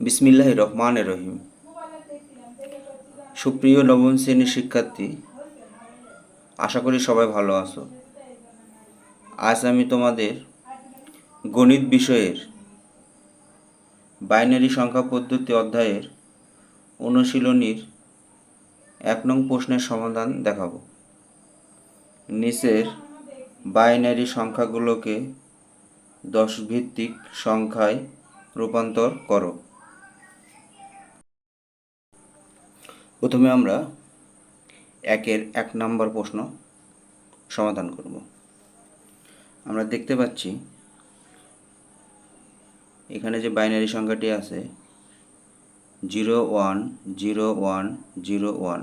বিসমিল্লাহির রহমানির রহিম। সুপ্রিয় নবম শ্রেণীর শিক্ষার্থী, আশা করি সবাই ভালো আছো। আজ আমি তোমাদের গণিত বিষয়ের বাইনারি সংখ্যা পদ্ধতি অধ্যায়ের অনুশীলনীর 1 নং প্রশ্নের সমাধান দেখাবো। নিচের বাইনারি সংখ্যাগুলোকে 10 ভিত্তিক সংখ্যায় রূপান্তর করো। প্রথমে আমরা 1 নম্বর প্রশ্ন সমাধান করব। আমরা দেখতে পাচ্ছি এখানে যে বাইনারি সংখ্যাটি আছে 010101,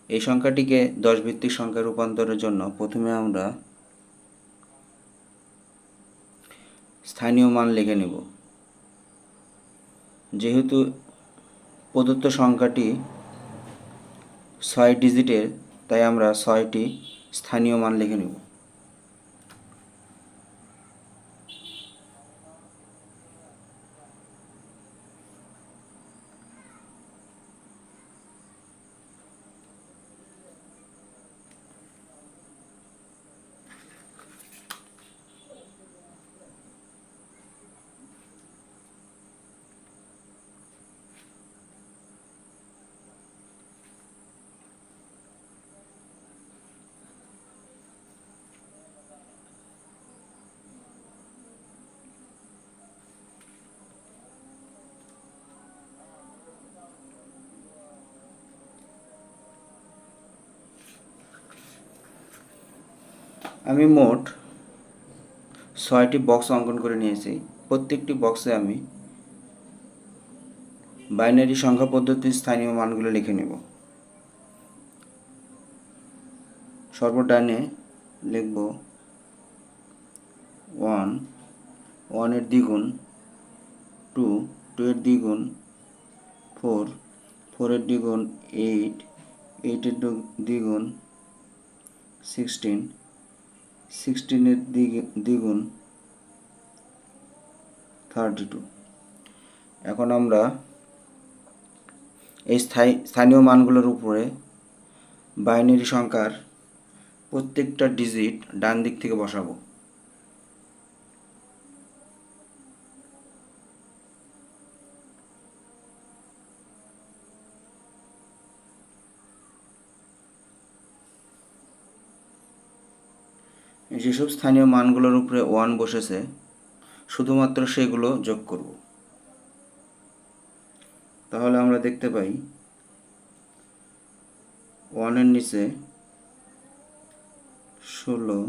এই সংখ্যাটিকে 10 ভিত্তিক সংখ্যা রূপান্তরের জন্য প্রথমে আমরা স্থানীয় মান লিখে নেব। যেহেতু প্রদত্ত সংখ্যাটি 6 ডিজিটের, তাই আমরা 6টি স্থানীয় মান লিখে নেব। আমি মোট 6টি বক্স অঙ্কন করে নিয়েছি। প্রত্যেকটি বক্সে আমি বাইনারি সংখ্যা পদ্ধতির স্থানীয় মানগুলো লিখে নেব। সর্বডানে লিখব 1, 1 এর দ্বিগুণ 2, 2 এর দ্বিগুণ 4, 4 এর দ্বিগুণ 8, 8 এর দ্বিগুণ 16, 16 এর দ্বিগুণ 32। এখন আমরা এই স্থানীয় মানগুলোর উপরে বাইনারি সংখ্যার প্রত্যেকটা ডিজিট ডান দিক থেকে বসাবো। যেসব স্থানীয় মানগুলোর উপরে 1 বসেছে শুধুমাত্র সেগুলো যোগ করব। তাহলে আমরা দেখতে পাই 1 এর নিচে 16,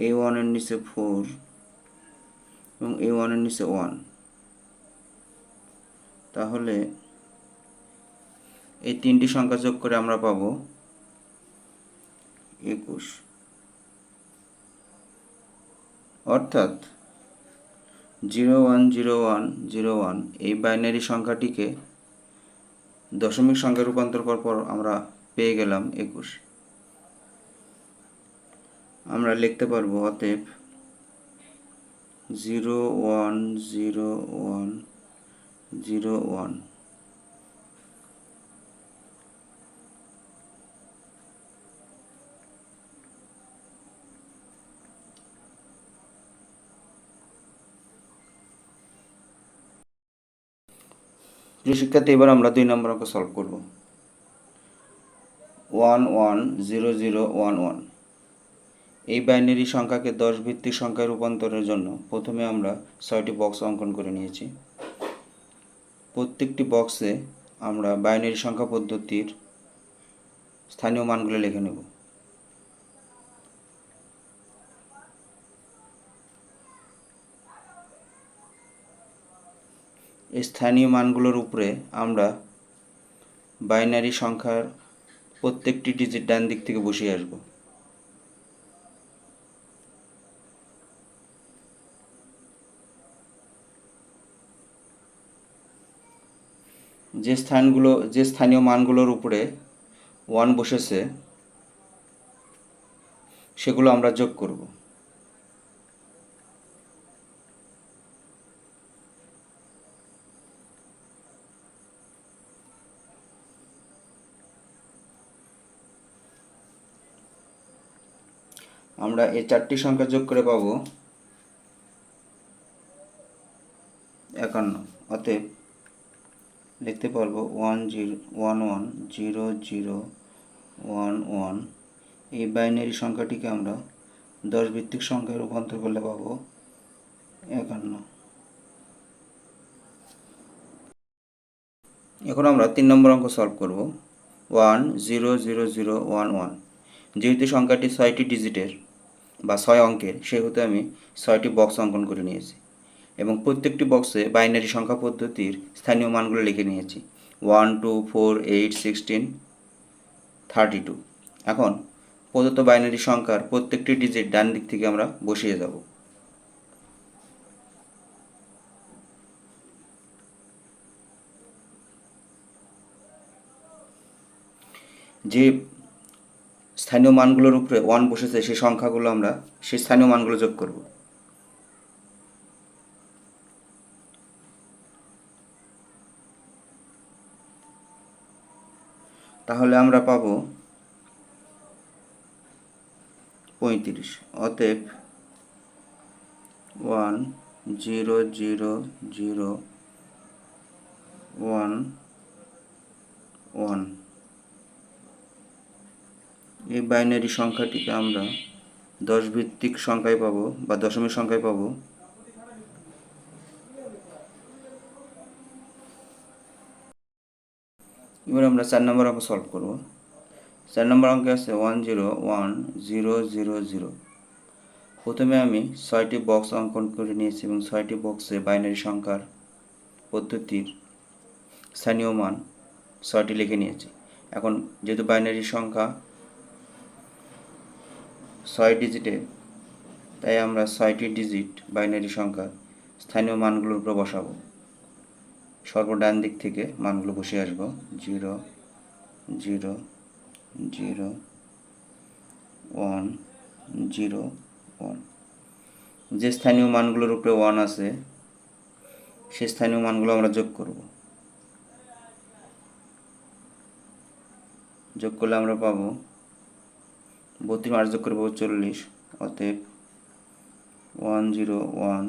এই 1 এর নিচে 4 এবং এই 1 এর নিচে 1। তাহলে এই 3টি সংখ্যা যোগ করে আমরা পাবো 21। অর্থাৎ 010101 এই বাইনারি সংখ্যাটিকে দশমিক সংখ্যায় রূপান্তর করার পর আমরা পেয়ে গেলাম 21। আমরা লিখতে পারবো অতএব 010101। প্রিয় শিক্ষার্থী, এবার আমরা 2 নম্বর অঙ্ক সলভ করব। 110011, এই বাইনারি সংখ্যাকে 10 ভিত্তিক সংখ্যায় রূপান্তরের জন্য প্রথমে আমরা 6টি বক্স অঙ্কন করে নিয়েছি। প্রত্যেকটি বক্সে আমরা বাইনারি সংখ্যা পদ্ধতির স্থানীয় মানগুলো লিখে নেব। এই স্থানীয় মানগুলোর উপরে আমরা বাইনারি সংখ্যার প্রত্যেকটি ডিজিট ডান দিক থেকে বসিয়ে আসব। যে স্থানীয় মানগুলোর উপরে 1 বসেছে সেগুলো আমরা যোগ করব। আমরা এই 4টি সংখ্যা যোগ করে পাবো 51। অতএব লিখতে পারবো 10110011। এই বাইনারি সংখ্যাটিকে আমরা 10 ভিত্তিক সংখ্যায় রূপান্তর করলে পাবো 51। এখন আমরা 3 নম্বর অঙ্ক সলভ করব। 100011। যেহেতু সংখ্যাটি 6টি ডিজিটের বা 6 অঙ্কের, সেহেতু আমি 6টি বক্স অঙ্কন করে নিয়েছি এবং প্রত্যেকটি বক্সে বাইনারি সংখ্যা পদ্ধতির স্থানীয় মানগুলো লিখে নিয়েছি 1 2 4 8 16 32। এখন প্রদত্ত বাইনারি সংখ্যার প্রত্যেকটি ডিজিট ডান দিক থেকে আমরা বসিয়ে যাব। যে স্থানীয় মানগুলোর উপরে 1 বসেছে সেই সংখ্যাগুলো আমরা সেই স্থানীয় মানগুলো যোগ করব। তাহলে আমরা পাবো 35। অতএব 1 0 0 0 1 1। এই বাইনারি সংখ্যাটিকে আমরা 10 ভিত্তিক সংখ্যায় পাবো বা দশমিক সংখ্যায় পাবো। এবার আমরা 4 নম্বর অঙ্ক সলভ করব। 4 নম্বর অঙ্কে আছে 101000। প্রথমে আমি 6টি বক্স অঙ্কন করে নিয়েছি এবং 6টি বক্সে বাইনারি সংখ্যার পদ্ধতির স্থানীয় মান 6টি লিখে নিয়েছি। এখন যেহেতু বাইনারি সংখ্যা 6 ডিজিটে, তাই আমরা 6টি ডিজিট বাইনারি সংখ্যার স্থানীয় মানগুলোর উপর বসাবো। সর্বডান দিক থেকে মানগুলো বসে আসবো 0 0 0 1 0 1। যে স্থানীয় মানগুলোর উপরে 1 আছে সেই স্থানীয় মানগুলো আমরা যোগ করব। যোগ করলে আমরা পাবো 32 আর যোগ করে পাবো 40। অতএব 1 0 1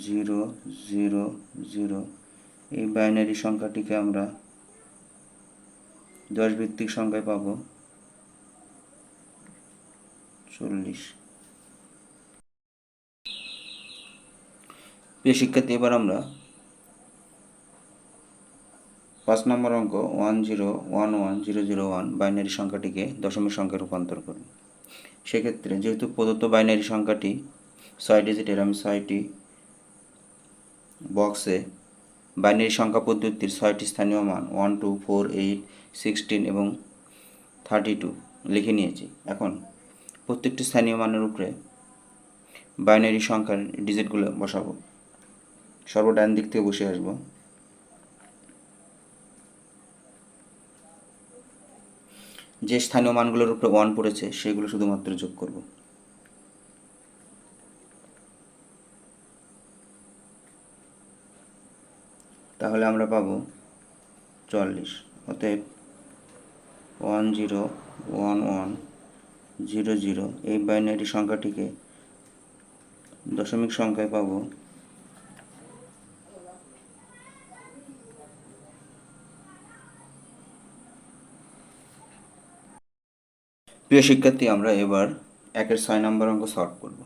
0 0 0। এই বাইনারি সংখ্যাটিকে আমরা 10 ভিত্তিক সংখ্যায় পাবো 40। প্রিয় শিক্ষার্থী, এবার আমরা 5 নম্বর অঙ্ক 10110001 বাইনারি সংখ্যাটিকে দশমিক সংখ্যায় রূপান্তর করব। সেক্ষেত্রে যেহেতু প্রদত্ত বাইনারি সংখ্যাটি 6 ডিজিটের, আমি 6টি বক্সে বাইনারি সংখ্যা পদ্ধতির 6টি স্থানীয় মান 1 2 4 8 16 এবং 32 লিখে নিয়েছি। এখন প্রত্যেকটি স্থানীয় মানের উপরে বাইনারি সংখ্যার ডিজিটগুলো বসাবো। সর্বডান দিক থেকে বসে আসবো। যে স্থানীয় মানগুলোর উপরে 1 পড়েছে সেগুলো শুধুমাত্র যোগ করব। তাহলে আমরা পাবো 40। অতএব 101100 এই বাইনারি সংখ্যাটিকে দশমিক সংখ্যায় পাবো 1। প্রিয় শিক্ষার্থী, আমরা এবার 1-এর 6 নম্বর অঙ্ক সলভ করব।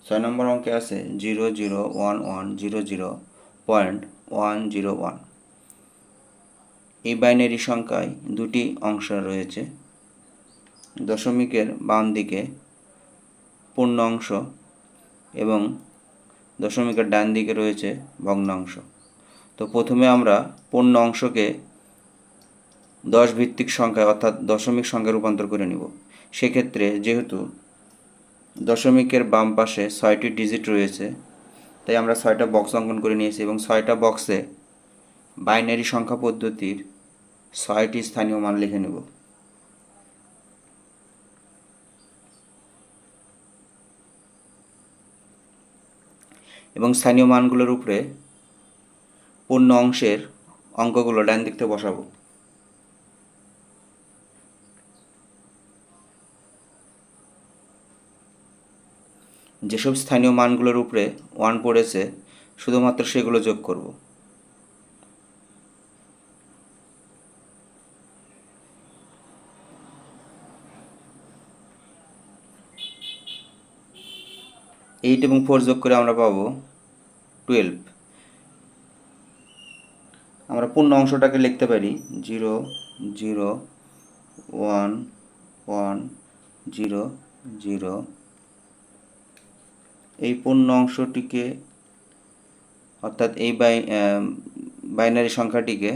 6 নম্বর অঙ্কে আছে 001100.101। এই বাইনারি সংখ্যায় দুটি অংশ রয়েছে। দশমিকের বাম দিকে পূর্ণ অংশ এবং দশমিকের ডান দিকে রয়েছে ভগ্নাংশ। তো প্রথমে আমরা পূর্ণ অংশকে 10 ভিত্তিক সংখ্যায় অর্থাৎ দশমিক সংখ্যায় রূপান্তর করে নিব। সেক্ষেত্রে যেহেতু দশমিকের বাম পাশে 6টি ডিজিট রয়েছে, তাই আমরা 6টা বক্স অঙ্কন করে নিয়েছি এবং 6টা বক্সে বাইনারি সংখ্যা পদ্ধতির 6টি স্থানীয় মান লিখে নেব। এবং স্থানীয় মানগুলোর উপরে পূর্ণ অংশের অঙ্কগুলো ডান দিক থেকে বসাবো। যেসব স্থানীয় মানগুলোর উপরে 1 পড়েছে শুধুমাত্র সেগুলো যোগ করব। এইট এবং 4 যোগ করে আমরা পাবো 12। আমরা পূর্ণ অংশটাকে লিখতে পারি 0 0 1 1 0 0। এই পূর্ণ অংশটিকে অর্থাৎ এই বাইনারি সংখ্যাটিকে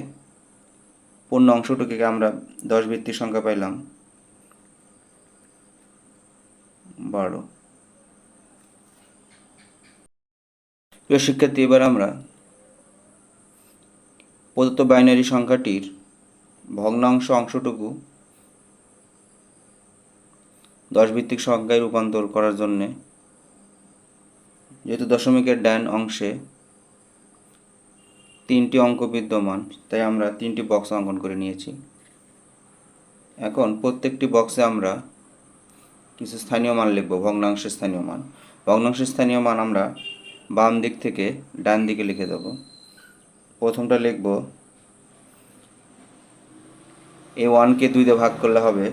পূর্ণ অংশটিকে আমরা 10 ভিত্তিক সংখ্যা পাইলাম 12। প্রিয় শিক্ষার্থী, এবার আমরা প্রদত্ত বাইনারি সংখ্যাটির ভগ্নাংশ অংশটুকু 10 ভিত্তিক সংখ্যায় রূপান্তর করার জন্য, যেহেতু দশমিকের ডান অংশে 3টি অঙ্ক বিদ্যমান, তাই আমরা 3টি বক্স অঙ্কন করে নিয়েছি। এখন প্রত্যেকটি বক্সে আমরা কিছু স্থানীয় মান লিখব, ভগ্নাংশের স্থানীয় মান। ভগ্নাংশের স্থানীয় মান আমরা বাম দিক থেকে ডান দিকে লিখে দেব। প্রথমটা লিখব, এই 1কে 2 দিয়ে ভাগ করলে হবে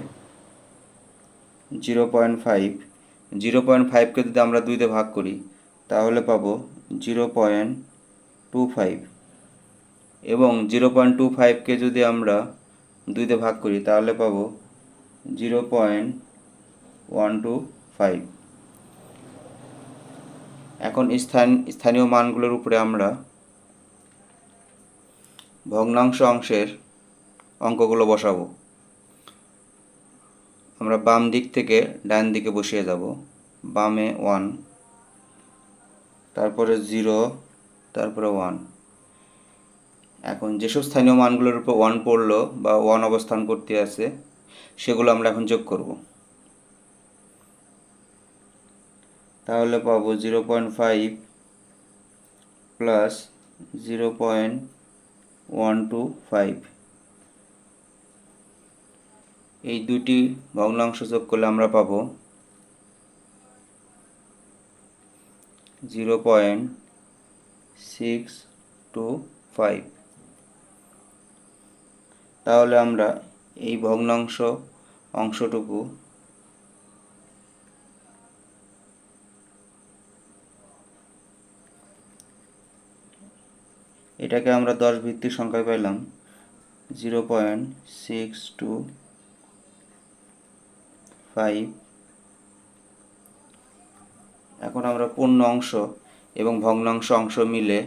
0.5। 0.5কে যদি আমরা 2 দিয়ে ভাগ করি তাহলে পাবো 0.25, এবং 0.25কে যদি আমরা 2 দিয়ে ভাগ করি তাহলে পাবো 0.125। এখন স্থানীয় মানগুলোর উপরে আমরা ভগ্নাংশ অংশের অঙ্কগুলো বসাবো। আমরা বাম দিক থেকে ডান দিকে বসিয়ে যাব। বামে 1, তারপরে 0, তারপরে 1। এখন যেসব স্থানীয় মানগুলোর উপর 1 পড়লো বা 1 অবস্থান করতে আছে সেগুলো আমরা এখন যোগ করব। তাহলে পাবো 0.5 প্লাস 0.125। এই দুটি ভগ্নাংশ যোগ করলে আমরা পাবো 0.625। তাহলে আমরা এই ভগ্নাংশ অংশটুকু এটাকে আমরা 10 ভিত্তিক সংখ্যায় পেলাম 0.625। এখন আমরা পূর্ণ অংশ এবং ভগ্নাংশ অংশ মিলে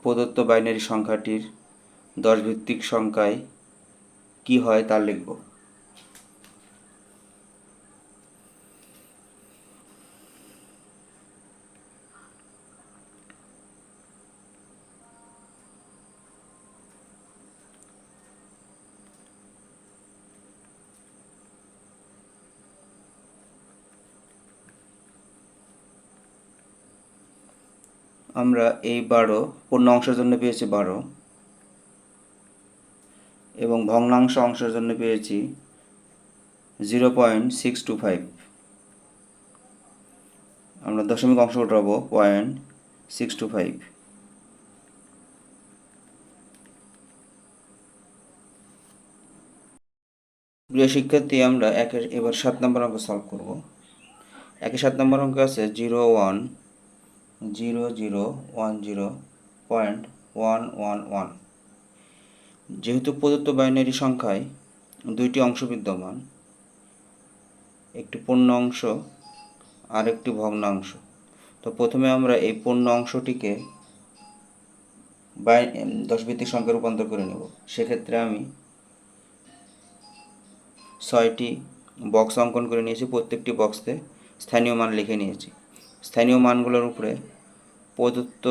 প্রদত্ত বাইনারি সংখ্যাটির 10 ভিত্তিক সংখ্যায় কি হয় তা লিখব। আমরা এই 12 পূর্ণ অংশের জন্য পেয়েছি 12, এবং ভগ্নাংশ অংশের জন্য পেয়েছি 0.625। আমরা দশমিক অংশ উঠাবো 0.625। প্রিয় শিক্ষার্থী, আমরা এবার 7 নম্বর অঙ্ক সলভ করব। 7 নম্বর অঙ্ক আছে 0.10010.111। যেহেতু প্রদত্ত বাইনারি সংখ্যায় 2টি অংশ বিদ্যমান, একটি পূর্ণ অংশ আর একটি ভগ্নাংশ, তো প্রথমে আমরা এই পূর্ণ অংশটিকে 10 ভিত্তিক সংখ্যায় রূপান্তর করে নেব। সেক্ষেত্রে আমি 6টি বক্স অঙ্কন করে নিয়েছি। প্রত্যেকটি বক্সে স্থানীয় মান লিখে নিয়েছি। স্থানীয় মানগুলোর উপরে প্রদত্ত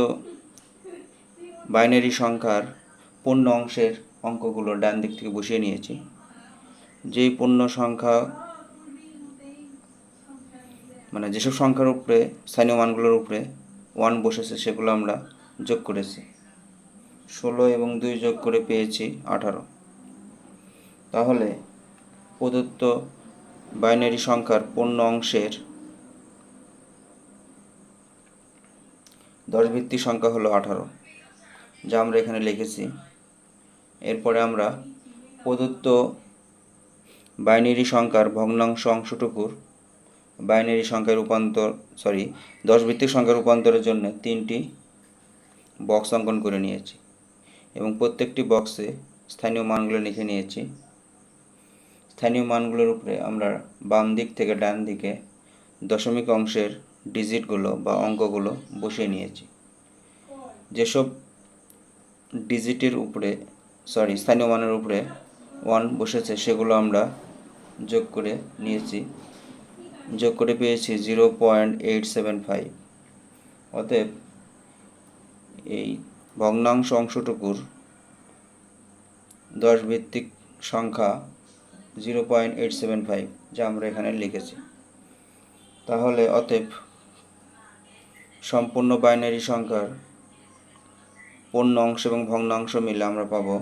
বাইনারি সংখ্যার পূর্ণ অংশের অঙ্কগুলো ডান দিক থেকে বসিয়ে নিয়েছি। যেই পূর্ণ সংখ্যা মানে যেসব সংখ্যার উপরে স্থানীয় মানগুলোর উপরে 1 বসেছে সেগুলো আমরা যোগ করেছি। 16 এবং 2 যোগ করে পেয়েছি 18। তাহলে প্রদত্ত বাইনারি সংখ্যার পূর্ণ অংশের 10 ভিত্তিক সংখ্যা হলো 18, যা আমরা এখানে লিখেছি। এরপরে আমরা প্রদত্ত বাইনারি সংখ্যার ভগ্নাংশ অংশটুকুর বাইনারি সংখ্যায় রূপান্তর 10 ভিত্তিক সংখ্যা রূপান্তরের জন্য 3টি বক্স অঙ্কন করে নিয়েছি এবং প্রত্যেকটি বক্সে স্থানীয় মানগুলো লিখে নিয়েছি। স্থানীয় মানগুলোর উপরে আমরা বাম দিক থেকে ডান দিকে দশমিক অংশের ডিজিটগুলো বা অঙ্কগুলো বসিয়ে নিয়েছি। যেসব ডিজিটের উপরে স্থানীয় মানের উপরে 1 বসেছে সেগুলো আমরা যোগ করে নিয়েছি, যোগ করে পেয়েছি 0.875। অতএব এই ভগ্নাংশ অংশটুকুর 10 ভিত্তিক সংখ্যা 0.875, যা আমরা এখানে লিখেছি। তাহলে অতএব সম্পূর্ণ বাইনারি সংখ্যার পূর্ণ অংশ এবং ভগ্নাংশ মিলে আমরা পাবো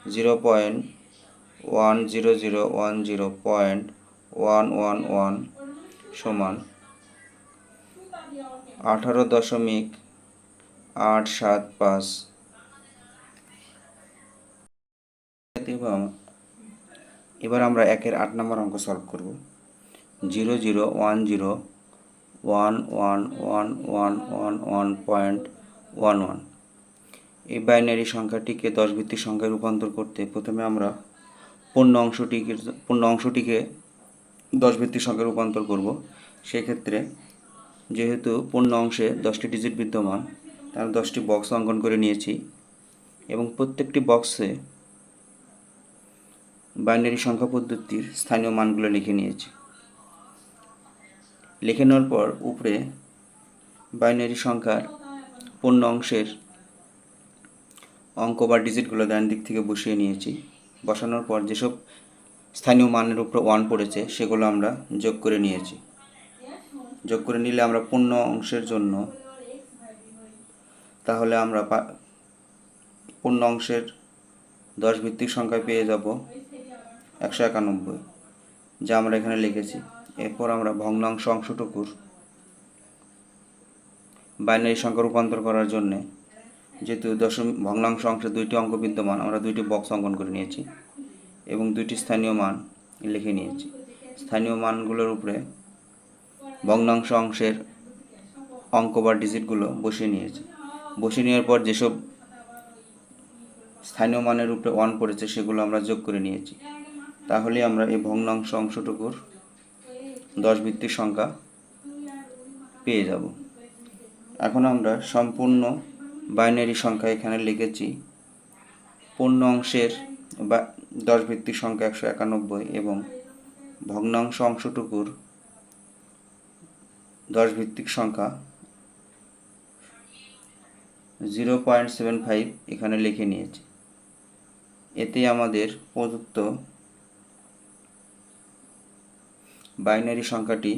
0.10010.111 সমান 18.875। এবার আমরা 1-এর 8 নম্বর অঙ্ক সলভ করব। 0010111111.11। এই বাইনারি সংখ্যাটিকে 10 ভিত্তিক সংখ্যায় রূপান্তর করতে প্রথমে আমরা পূর্ণ অংশটিকে 10 ভিত্তিক সংখ্যায় রূপান্তর করব। সেক্ষেত্রে যেহেতু পূর্ণ অংশে 10টি ডিজিট বিদ্যমান, তার 10টি বক্স অঙ্কন করে নিয়েছি এবং প্রত্যেকটি বক্সে বাইনারি সংখ্যা পদ্ধতির স্থানীয় মানগুলো লিখে নিয়েছি। লিখে নেওয়ার পর উপরে বাইনারি সংখ্যার পূর্ণ অংশের অঙ্ক বা ডিজিটগুলো ডান দিক থেকে বসিয়ে নিয়েছি। বসানোর পর যেসব স্থানীয় মানের উপর 1 পড়েছে সেগুলো আমরা যোগ করে নিয়েছি। যোগ করে নিলে আমরা পূর্ণ অংশের জন্য তাহলে আমরা পূর্ণ অংশের 10 ভিত্তিক সংখ্যায় পেয়ে যাব 191, যা আমরা এখানে লিখেছি। এরপর আমরা ভগ্নাংশ অংশটুকুর বাইনারি সংখ্যা রূপান্তর করার জন্যে যেহেতু ভগ্নাংশ অংশে 2টি অঙ্ক বিদ্যমান, আমরা 2টি বক্স অঙ্কন করে নিয়েছি এবং 2টি স্থানীয় মান লিখে নিয়েছি। স্থানীয় মানগুলোর উপরে ভগ্নাংশ অংশের অঙ্ক বা ডিজিটগুলো বসিয়ে নিয়েছি। বসিয়ে নেওয়ার পর যেসব স্থানীয় মানের উপরে 1 পড়েছে সেগুলো আমরা যোগ করে নিয়েছি। তাহলে আমরা এই ভগ্নাংশ অংশটুকুর 10 ভিত্তিক সংখ্যা পেয়ে যাব। এখন আমরা সম্পূর্ণ বাইনারি সংখ্যা এখানে লিখেছি। পূর্ণ অংশের 10 ভিত্তিক সংখ্যা 191 এবং ভগ্নাংশ অংশটুকুর 10 ভিত্তিক সংখ্যা 0.75 এখানে লিখে নিয়েছি। এতে আমাদের প্রদত্ত বাইনারি সংখ্যাটি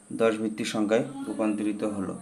10 ভিত্তিক সংখ্যায় রূপান্তরিত হলো।